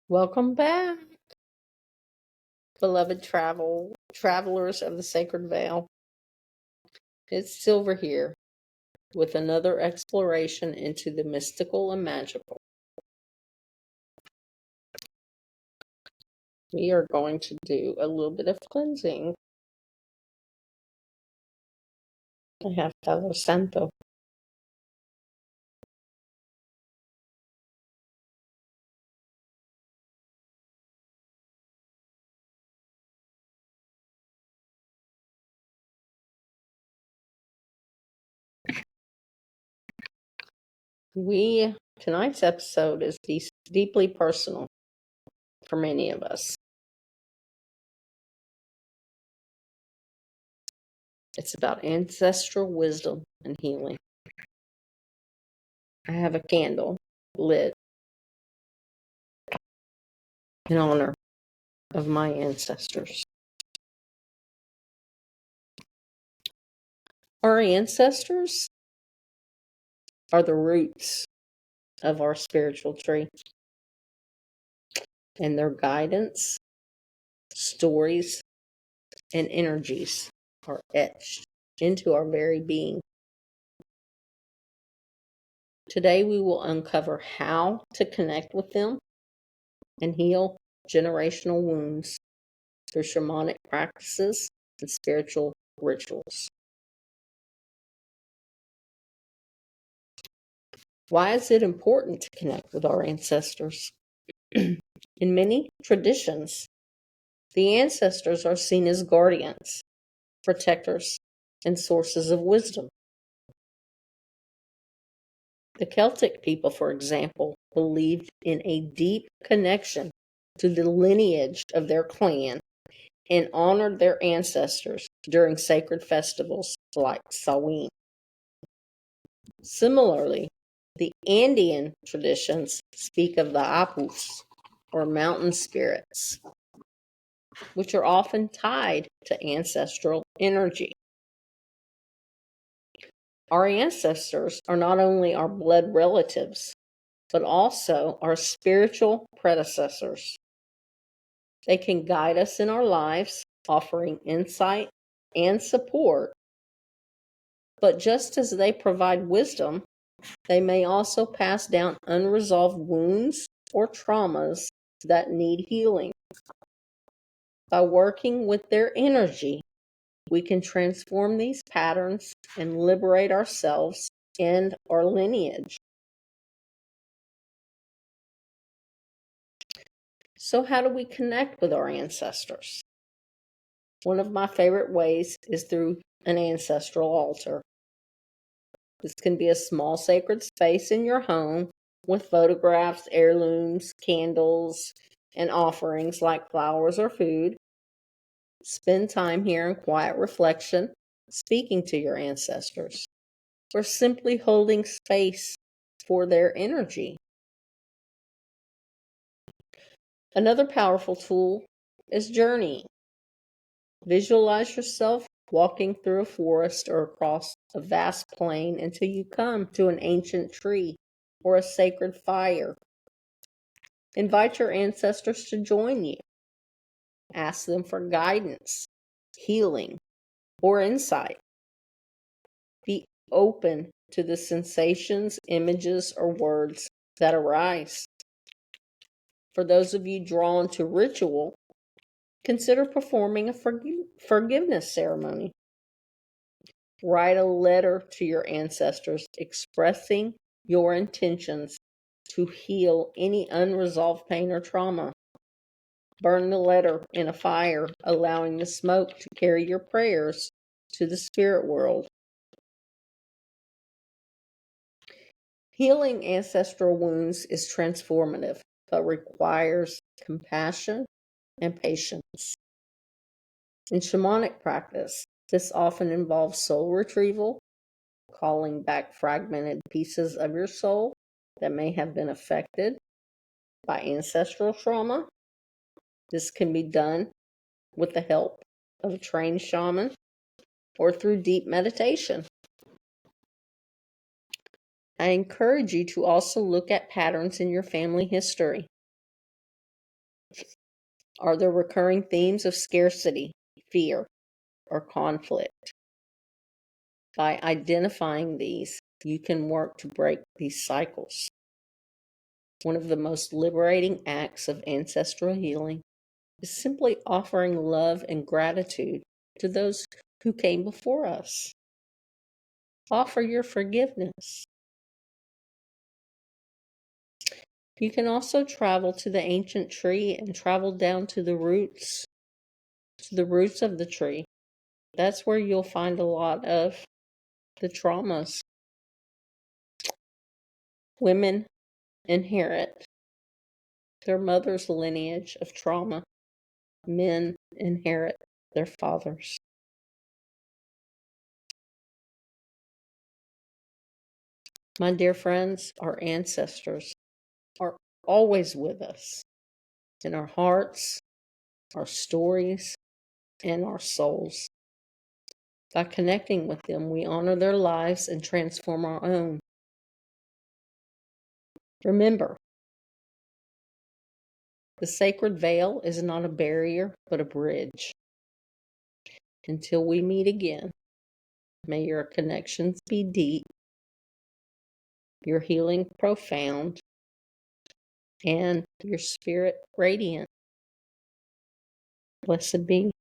Welcome back, beloved travelers of the Sacred Vale. It's Silver here with another exploration into the mystical and magical. We are going to do a little bit of cleansing. I have Palo Santo. Tonight's episode is deeply personal for many of us. It's about ancestral wisdom and healing. I have a candle lit in honor of my ancestors. Our ancestors are the roots of our spiritual tree, and their guidance, stories, and energies are etched into our very being. Today we will uncover how to connect with them and heal generational wounds through shamanic practices and spiritual rituals. Why is it important to connect with our ancestors? In many traditions, the ancestors are seen as guardians, protectors, and sources of wisdom. The Celtic people, for example, believed in a deep connection to the lineage of their clan and honored their ancestors during sacred festivals like Samhain. Similarly, the Andean traditions speak of the apus, or mountain spirits, which are often tied to ancestral energy. Our ancestors are not only our blood relatives, but also our spiritual predecessors. They can guide us in our lives, offering insight and support. But just as they provide wisdom, they may also pass down unresolved wounds or traumas that need healing. By working with their energy, we can transform these patterns and liberate ourselves and our lineage. So how do we connect with our ancestors? One of my favorite ways is through an ancestral altar. This can be a small sacred space in your home with photographs, heirlooms, candles, and offerings like flowers or food. Spend time here in quiet reflection, speaking to your ancestors, or simply holding space for their energy. Another powerful tool is journeying. Visualize yourself walking through a forest or across a vast plain until you come to an ancient tree or a sacred fire. Invite your ancestors to join you. Ask them for guidance, healing, or insight. Be open to the sensations, images, or words that arise. For those of you drawn to ritual, consider performing a forgiveness ceremony. Write a letter to your ancestors expressing your intentions to heal any unresolved pain or trauma. Burn the letter in a fire, allowing the smoke to carry your prayers to the spirit world. Healing ancestral wounds is transformative, but requires compassion and patience. In shamanic practice, this often involves soul retrieval, calling back fragmented pieces of your soul that may have been affected by ancestral trauma. This can be done with the help of a trained shaman or through deep meditation. I encourage you to also look at patterns in your family history. Are there recurring themes of scarcity, fear, or conflict? By identifying these, you can work to break these cycles. One of the most liberating acts of ancestral healing is simply offering love and gratitude to those who came before us. Offer your forgiveness. You can also travel to the ancient tree and travel down to the roots of the tree. That's where you'll find a lot of the traumas. Women inherit their mother's lineage of trauma. Men inherit their fathers. My dear friends, our ancestors are always with us in our hearts, our stories, and our souls. By connecting with them, we honor their lives and transform our own. Remember, the sacred veil is not a barrier, but a bridge. Until we meet again, may your connections be deep, your healing profound, and your spirit radiant. Blessed be.